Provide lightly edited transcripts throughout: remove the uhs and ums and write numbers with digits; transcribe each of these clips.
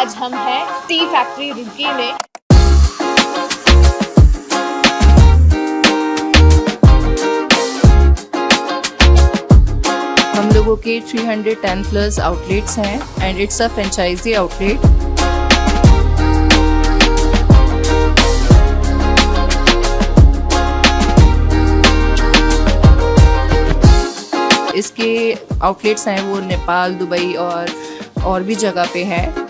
आज हम हैं टी फैक्ट्री रुड़की में। हम लोगों के 310 प्लस आउटलेट्स हैं and it's a franchise outlet. इसके आउटलेट्स हैं वो नेपाल, दुबई और भी जगह पे हैं।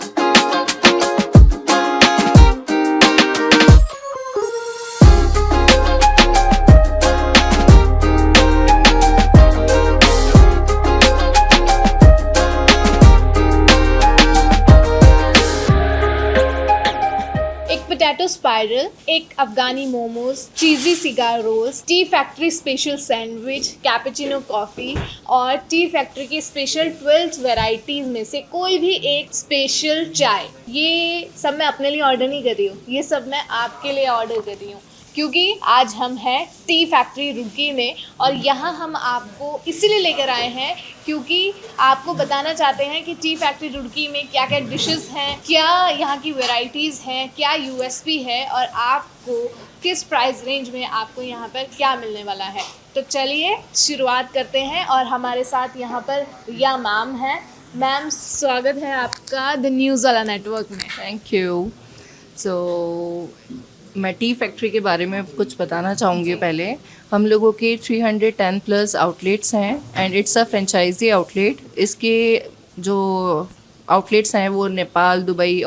पोटैटो स्पाइरल, एक अफगानी momos, cheesy cigar rolls, tea factory special sandwich, cappuccino coffee और टी फैक्ट्री की स्पेशल 12 वैरायटीज़ में से कोई भी एक स्पेशल चाय। ये सब मैं अपने लिए ऑर्डर नहीं कर रही हूँ, ये सब मैं आपके लिए ऑर्डर कर रही हूँ, क्योंकि आज हम हैं टी फैक्ट्री रुड़की में और यहाँ हम आपको इसीलिए लेकर आए हैं क्योंकि आपको बताना चाहते हैं कि टी फैक्ट्री रुड़की में क्या क्या डिशेस हैं, क्या यहाँ की वैरायटीज़ हैं, क्या यूएसपी है और आपको किस प्राइस रेंज में आपको यहाँ पर क्या मिलने वाला है। तो चलिए शुरुआत करते हैं और हमारे साथ यहाँ पर रिया मैम है। मैम, स्वागत है आपका द न्यूज़ वाला नेटवर्क में। Thank you. मैं टी फैक्ट्री के बारे में कुछ बताना चाहूँगी। पहले हम लोगों के 310 प्लस आउटलेट्स हैं and it's a franchise outlet. इसके जो आउटलेट्स हैं वो नेपाल, दुबई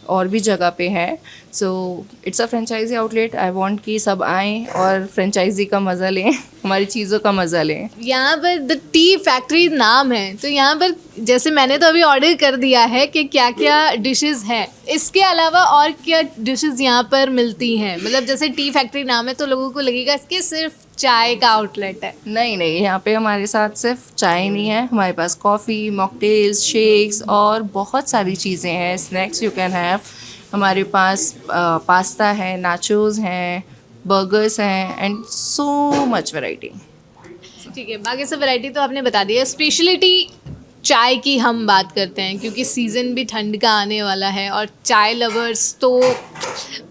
और भी जगह पे हैं। So it's a franchise outlet. I want कि सब आएँ और फ्रेंचाइजी का मज़ा लें, हमारी चीज़ों का मज़ा लें। यहाँ पर द टी फैक्ट्री नाम है, तो यहाँ पर जैसे मैंने तो अभी ऑर्डर कर दिया है कि क्या क्या डिशेस हैं, इसके अलावा और क्या डिशेस यहाँ पर मिलती हैं। मतलब जैसे टी फैक्ट्री नाम है तो लोगों को लगेगा कि सिर्फ चाय का आउटलेट है। नहीं, यहाँ पे हमारे साथ सिर्फ चाय नहीं है, हमारे पास कॉफ़ी, मॉकटेल्स, शेक्स और बहुत सारी चीज़ें हैं। Snacks you can have. हमारे पास पास्ता है, नाचोस हैं, बर्गर्स हैं एंड सो मच वैरायटी। ठीक है, बाकी सब वैरायटी तो आपने बता दी है। स्पेशलिटी चाय की हम बात करते हैं क्योंकि सीज़न भी ठंड का आने वाला है और चाय लवर्स तो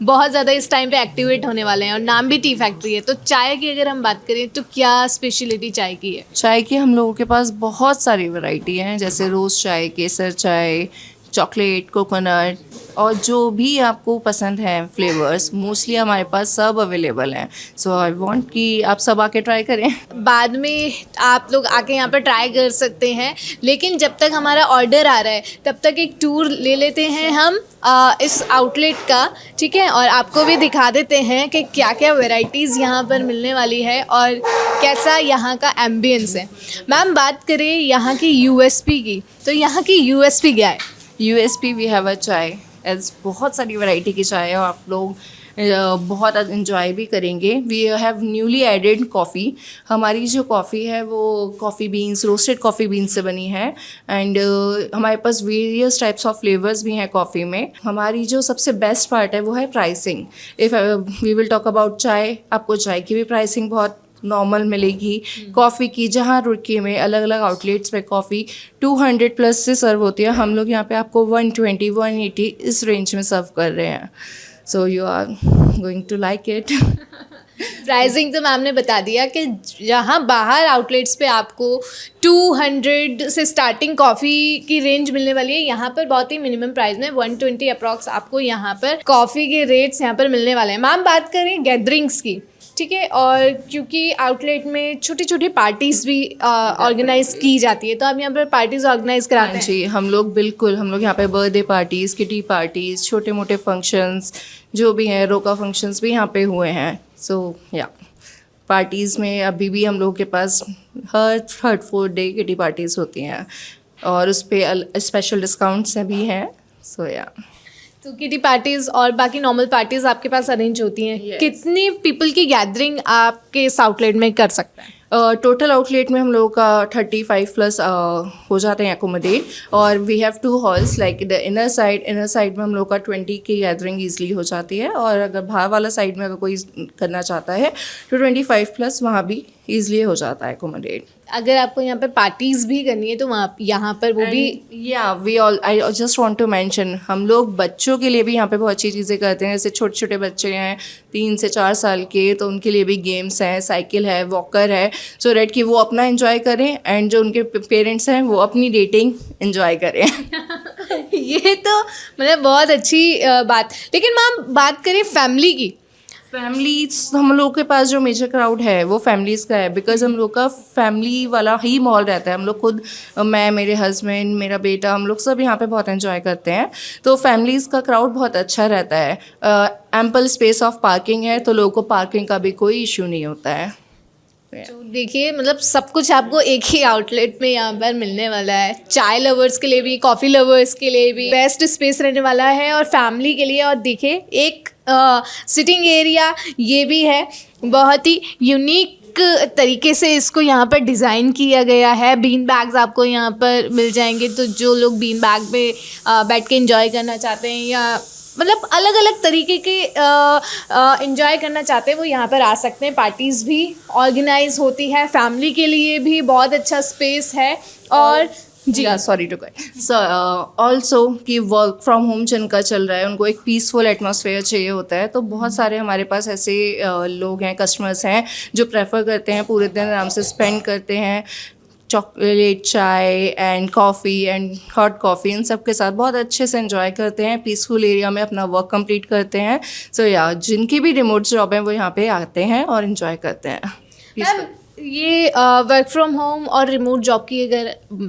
बहुत ज़्यादा इस टाइम पे एक्टिवेट होने वाले हैं और नाम भी टी फैक्ट्री है। तो चाय की अगर हम बात करें तो क्या स्पेशलिटी चाय की है? चाय की हम लोगों के पास बहुत सारी वैरायटी हैं, जैसे रोज़ चाय, केसर चाय, चॉकलेट, कोकोनट और जो भी आपको पसंद है फ्लेवर्स, मोस्टली हमारे पास सब अवेलेबल हैं। सो आई वांट कि आप सब आके ट्राई करें। बाद में आप लोग आके यहाँ पर ट्राई कर सकते हैं, लेकिन जब तक हमारा ऑर्डर आ रहा है तब तक एक टूर ले लेते हैं हम इस आउटलेट का, ठीक है, और आपको भी दिखा देते हैं कि क्या क्या वैरायटीज़ यहाँ पर मिलने वाली है और कैसा यहाँ का एम्बियंस है। मैम, बात करें यहाँ की यूएसपी की, तो यहाँ की यूएसपी क्या है? यूएसपी वी हैव अ चाय, एज बहुत सारी वैरायटी की चाय है और आप लोग बहुत इन्जॉय भी करेंगे। We have newly added coffee. हमारी जो कॉफ़ी है वो coffee beans, roasted coffee beans से बनी है एंड हमारे पास वेरियस टाइप्स ऑफ फ्लेवर्स भी हैं कॉफ़ी में। हमारी जो सबसे बेस्ट पार्ट है वो है pricing. If we will talk about chai, आपको चाय की भी प्राइसिंग बहुत नॉर्मल मिलेगी। कॉफ़ी की, जहाँ रुड़की में अलग अलग आउटलेट्स पे कॉफ़ी 200 प्लस से सर्व होती है, हम लोग यहाँ पे आपको 120, 180 इस रेंज में सर्व कर रहे हैं। So you are going to like it. Pricing तो मैम ने बता दिया कि जहाँ बाहर आउटलेट्स पे आपको 200 से स्टार्टिंग कॉफ़ी की रेंज मिलने वाली है, यहाँ पर बहुत ही मिनिमम प्राइस में 120 अप्रॉक्स आपको यहाँ पर कॉफ़ी के रेट्स यहाँ पर मिलने वाले हैं। मैम, बात करें गैदरिंग्स की, ठीक है, और क्योंकि आउटलेट में छोटी छोटी पार्टीज़ भी ऑर्गेनाइज की जाती है, तो आप यहाँ पर पार्टीज़ ऑर्गेनाइज कराते हैं? जी, हम लोग यहाँ पे बर्थडे पार्टीज़, किटी पार्टीज़, छोटे मोटे फंक्शंस जो भी हैं, रोका फंक्शंस भी यहाँ पे हुए हैं। सो या पार्टीज़ में अभी भी हम लोगों के पास हर 4th डे किटी पार्टीज़ होती हैं और उस पर स्पेशल डिस्काउंट्स भी हैं। सो या तो किटी पार्टीज़ और बाकी नॉर्मल पार्टीज़ आपके पास अरेंज होती हैं। Yes. कितनी पीपल की गैदरिंग आपके इस आउटलेट में कर सकते हैं? टोटल आउटलेट में हम लोगों का 35 प्लस हो जाते हैं एकोमोडेट, और we have 2 halls like the inner side में हम लोग का 20 की गैदरिंग ईजिली हो जाती है, और अगर बाहर वाला साइड में अगर कोई करना चाहता है तो 25 प्लस वहाँ भी ईजिली हो जाता है एकोमोडेट। अगर आपको यहाँ पर पार्टीज भी करनी है तो वहाँ यहाँ पर वो भी या we all I just want to mention, हम लोग बच्चों के लिए भी यहाँ पे बहुत अच्छी चीज़ें करते हैं। जैसे छोटे छोटे बच्चे हैं 3 से 4 साल के, तो उनके लिए भी गेम्स हैं, साइकिल है, वॉकर है, सो दैट कि वो अपना एंजॉय करें एंड जो उनके पेरेंट्स हैं वो अपनी डेटिंग एंजॉय करें। ये तो मतलब बहुत अच्छी बात। लेकिन मैम बात करें फैमिली की, फैमिलीज हम लोग के पास जो मेजर क्राउड है वो फैमिलीज़ का है, बिकॉज हम लोग का फैमिली वाला ही माहौल रहता है। हम लोग खुद, मैं, मेरे हस्बैंड, मेरा बेटा, हम लोग सब यहाँ पे बहुत एंजॉय करते हैं, तो फैमिलीज़ का क्राउड बहुत अच्छा रहता है। एम्पल स्पेस ऑफ पार्किंग है, तो लोगों को पार्किंग का भी कोई इशू नहीं होता है। तो देखिए मतलब सब कुछ आपको एक ही आउटलेट में यहाँ पर मिलने वाला है। चाय लवर्स के लिए भी, कॉफ़ी लवर्स के लिए भी बेस्ट स्पेस रहने वाला है, और फैमिली के लिए। और देखिए एक सिटिंग एरिया ये भी है, बहुत ही यूनिक तरीके से इसको यहाँ पर डिज़ाइन किया गया है। बीन बैग्स आपको यहाँ पर मिल जाएंगे, तो जो लोग बीन बैग में बैठ के एंजॉय करना चाहते हैं या मतलब अलग अलग तरीके के एंजॉय करना चाहते हैं वो यहाँ पर आ सकते हैं। पार्टीज़ भी ऑर्गेनाइज होती है, फैमिली के लिए भी बहुत अच्छा स्पेस है। और जी sorry to cut so also कि वर्क फ्रॉम होम जिनका चल रहा है उनको एक पीसफुल एटमॉस्फेयर चाहिए होता है, तो बहुत सारे हमारे पास ऐसे लोग हैं, कस्टमर्स हैं जो प्रेफर करते हैं पूरे दिन आराम से स्पेंड करते हैं chocolate, chai and coffee and hot coffee, इन सब के साथ बहुत अच्छे से एंजॉय करते हैं, पीसफुल एरिया में अपना वर्क कंप्लीट करते हैं। सो या जिनकी भी रिमोट जॉब है वो यहाँ पे आते हैं और एंजॉय करते हैं peaceful। ये वर्क फ्रॉम होम और रिमोट जॉब की अगर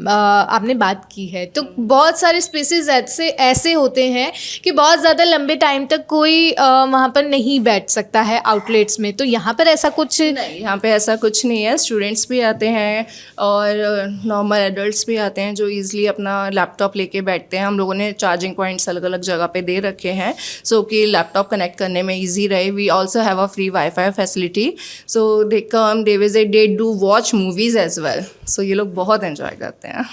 आपने बात की है, तो बहुत सारे स्पेसेस ऐसे होते हैं कि बहुत ज़्यादा लंबे टाइम तक कोई वहाँ पर नहीं बैठ सकता है आउटलेट्स में, तो यहाँ पर ऐसा कुछ नहीं, यहाँ पे ऐसा कुछ नहीं है। स्टूडेंट्स भी आते हैं और नॉर्मल एडल्ट्स भी आते हैं जो इजीली अपना लैपटॉप लेके बैठते हैं। हम लोगों ने चार्जिंग पॉइंट्स अलग अलग जगह पे दे रखे हैं, सो कि लैपटॉप कनेक्ट करने में इजी रहे। We also have a free wifi facility, so they come, they visit, they do watch movies as well. सो ये लोग बहुत एंजॉय करते हैं।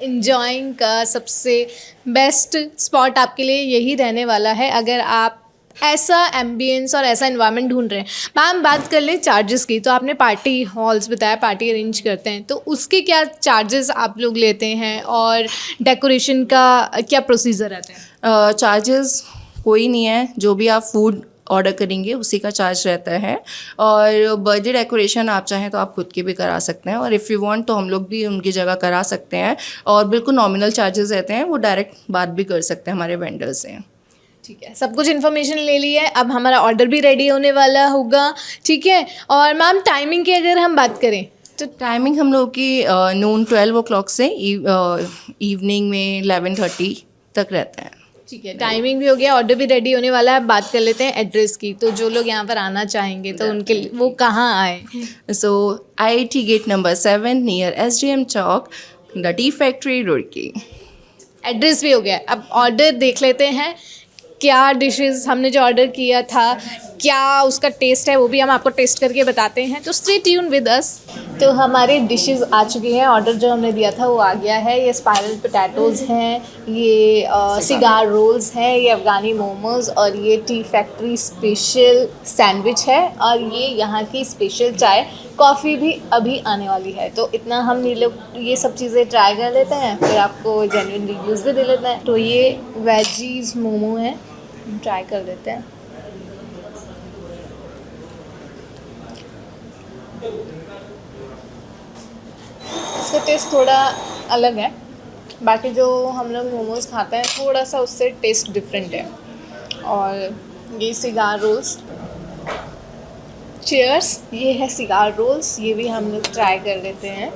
इंजॉइंग का सबसे बेस्ट स्पॉट आपके लिए यही रहने वाला है अगर आप ऐसा एम्बियंस और ऐसा इन्वायरमेंट ढूंढ रहे हैं। मैम बात कर लें चार्जेस की, तो आपने पार्टी हॉल्स बताया, पार्टी अरेंज करते हैं, तो उसके क्या चार्जेस आप लोग लेते हैं और डेकोरेशन का क्या प्रोसीजर रहता है? चार्जेस कोई नहीं है, जो भी आप फूड ऑर्डर करेंगे उसी का चार्ज रहता है, और बर्थडे डेकोरेशन आप चाहें तो आप खुद की भी करा सकते हैं, और इफ़ यू वांट तो हम लोग भी उनकी जगह करा सकते हैं, और बिल्कुल नॉमिनल चार्जेस रहते हैं, वो डायरेक्ट बात भी कर सकते हैं हमारे वेंडर से। ठीक है, सब कुछ इन्फॉर्मेशन ले ली है, अब हमारा ऑर्डर भी रेडी होने वाला होगा। ठीक है, और मैम टाइमिंग की अगर हम बात करें तो टाइमिंग हम लोग की नून 12 o'clock से इवनिंग में 11:30 तक रहता है। ठीक है, टाइमिंग भी हो गया, ऑर्डर भी रेडी होने वाला है। बात कर लेते हैं एड्रेस की, तो जो लोग यहाँ पर आना चाहेंगे तो उनके लिए वो कहाँ आए? So IIT gate number 7 near SDM Chowk, the tea factory, Roorkee. Address भी हो गया, अब ऑर्डर देख लेते हैं। क्या डिशेस हमने जो ऑर्डर किया था, क्या उसका टेस्ट है, वो भी हम आपको टेस्ट करके बताते हैं, तो स्टे ट्यून विद अस। तो हमारे डिशेस आ चुकी हैं, ऑर्डर जो हमने दिया था वो आ गया है। ये स्पाइरल पोटैटोज़ हैं, ये सिगार रोल्स हैं, ये अफ़गानी मोमोज़, और ये टी फैक्ट्री स्पेशल सैंडविच है, और ये यहाँ की स्पेशल चाय, कॉफ़ी भी अभी आने वाली है। तो इतना हम ये सब चीज़ें ट्राई कर लेते हैं, फिर आपको जेन्युइन रिव्यूज़ भी दे लेते हैं। तो ये वेजीज़ मोमो है, ट्राई कर लेते हैं। इसका टेस्ट थोड़ा अलग है, बाकी जो हम लोग मोमोज़ खाते हैं थोड़ा सा उससे टेस्ट डिफरेंट है। और ये सिगार रोल्स, चीयर्स, ये है सिगार रोल्स, ये भी हम लोग ट्राई कर लेते हैं।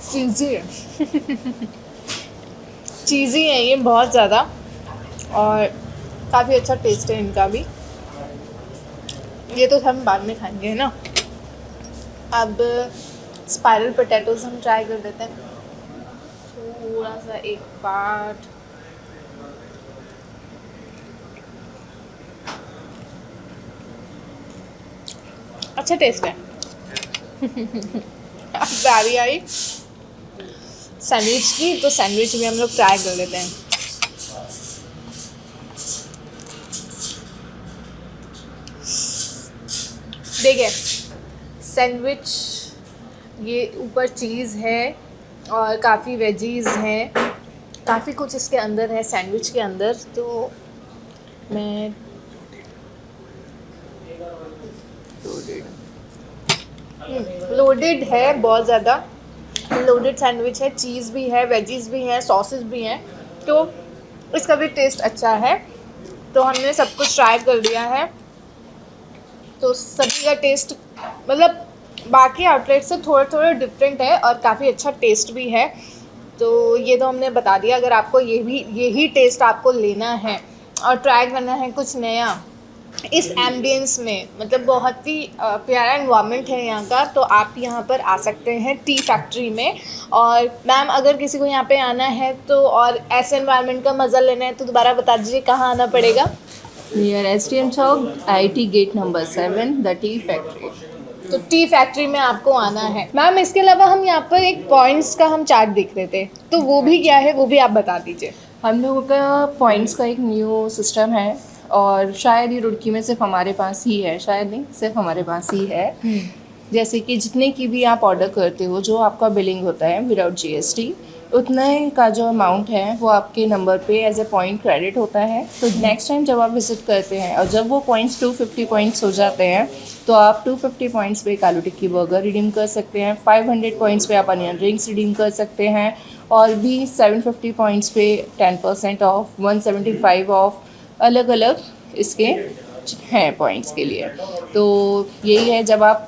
चीज़ी है चीज़ी है ये बहुत ज़्यादा, और काफ़ी अच्छा टेस्ट है इनका भी। ये तो हम बाद में खाएंगे ना। अब स्पाइरल पोटैटोज़ हम ट्राई कर देते हैं। थोड़ा सा एक पार्ट। अच्छा टेस्ट है। अब बारी आई सैंडविच की, तो सैंडविच भी हम लोग ट्राई कर लेते हैं। देखिए सैंडविच, ये ऊपर चीज़ है और काफ़ी वेजीज हैं, काफ़ी कुछ इसके अंदर है सैंडविच के अंदर। तो मैं लोडेड है, बहुत ज़्यादा लोडेड सैंडविच है, चीज़ भी है, वेजीज भी हैं, सॉसेस भी हैं, तो इसका भी टेस्ट अच्छा है। तो हमने सब कुछ ट्राई कर लिया है, तो सभी का टेस्ट मतलब बाकी आउटलेट से थोड़ा थोड़ा डिफरेंट है और काफ़ी अच्छा टेस्ट भी है। तो ये तो हमने बता दिया। अगर आपको यही टेस्ट आपको लेना है और ट्राई करना है कुछ नया इस एम्बियंस में, मतलब बहुत ही प्यारा एनवायरनमेंट है यहाँ का, तो आप यहाँ पर आ सकते हैं टी फैक्ट्री में। और मैम अगर किसी को यहाँ पे आना है तो और ऐसे एनवायरनमेंट का मज़ा लेना है तो दोबारा बता दीजिए कहाँ आना पड़ेगा। Near STM Chowk, IIT gate number 7, the tea factory. तो टी फैक्ट्री में आपको आना है। मैम इसके अलावा हम यहाँ पर एक पॉइंट्स का हम चार्ट देख रहे थे, तो वो भी क्या है वो भी आप बता दीजिए। हम लोगों का पॉइंट्स का एक न्यू सिस्टम है और शायद ये रुड़की में सिर्फ हमारे पास ही है, शायद नहीं सिर्फ हमारे पास ही है। जैसे कि जितने की भी आप ऑर्डर करते हो, जो आपका बिलिंग होता है विदाउट GST, उतने का जो अमाउंट है वो आपके नंबर पे एज ए पॉइंट क्रेडिट होता है। तो नेक्स्ट टाइम जब आप विज़िट करते हैं और जब वो पॉइंट्स 250 पॉइंट्स हो जाते हैं तो आप 250 पॉइंट्स पे एक आलू टिक्की बर्गर रिडीम कर सकते हैं, 500 पॉइंट्स पे आप अनियन रिंग्स रिडीम कर सकते हैं, और भी 750 पॉइंट्स पे 10% ऑफ, 175 ऑफ, अलग अलग इसके हैं पॉइंट्स के लिए। तो यही है, जब आप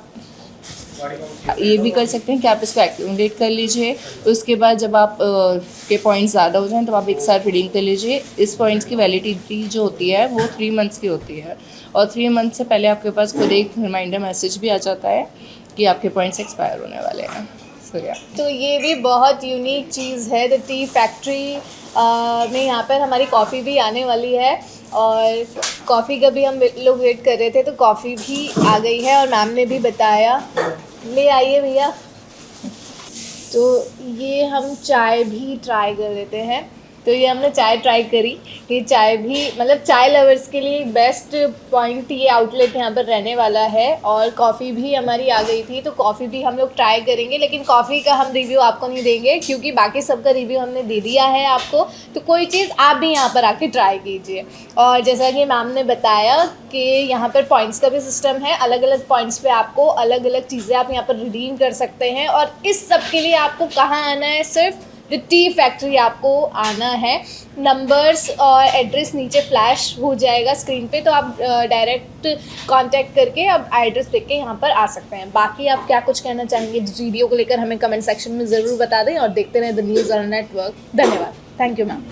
ये भी कर सकते हैं कि आप इसको एक्टिवेट कर लीजिए। उसके बाद जब आप के पॉइंट्स ज़्यादा हो जाएं तो आप एक साथ रिडीम कर लीजिए। इस पॉइंट्स की वैलिडिटी जो होती है वो 3 मंथ्स की होती है, और 3 मंथ से पहले आपके पास खुद एक रिमाइंडर मैसेज भी आ जाता है कि आपके पॉइंट्स एक्सपायर होने वाले हैं। तो ये भी बहुत यूनिक चीज़ है द टी फैक्ट्री में। यहाँ पर हमारी कॉफ़ी भी आने वाली है, और कॉफ़ी का भी हम लोग वेट कर रहे थे, तो कॉफ़ी भी आ गई है और मैम ने भी बताया। ले आइए भैया। तो ये हम चाय भी ट्राई कर लेते हैं। तो ये हमने चाय ट्राई करी। ये चाय भी मतलब चाय लवर्स के लिए बेस्ट पॉइंट ये आउटलेट यहाँ पर रहने वाला है। और कॉफ़ी भी हमारी आ गई थी, तो कॉफ़ी भी हम लोग ट्राई करेंगे, लेकिन कॉफ़ी का हम रिव्यू आपको नहीं देंगे क्योंकि बाकी सबका रिव्यू हमने दे दिया है आपको। तो कोई चीज़ आप भी यहाँ पर आके ट्राई कीजिए। और जैसा कि मैम ने बताया कि यहाँ पर पॉइंट्स का भी सिस्टम है, अलग अलग पॉइंट्स पे आपको अलग अलग चीज़ें आप यहाँ पर रिडीम कर सकते हैं। और इस सब के लिए आपको कहाँ आना है? सिर्फ द टी फैक्ट्री आपको आना है। नंबर्स और एड्रेस नीचे फ्लैश हो जाएगा स्क्रीन पे, तो आप डायरेक्ट कांटेक्ट करके अब एड्रेस देख के यहाँ पर आ सकते हैं। बाकी आप क्या कुछ कहना चाहेंगे इस वीडियो को लेकर हमें कमेंट सेक्शन में ज़रूर बता दें, और देखते रहें द न्यूज़ ऑन नेटवर्क। धन्यवाद। Thank you ma'am.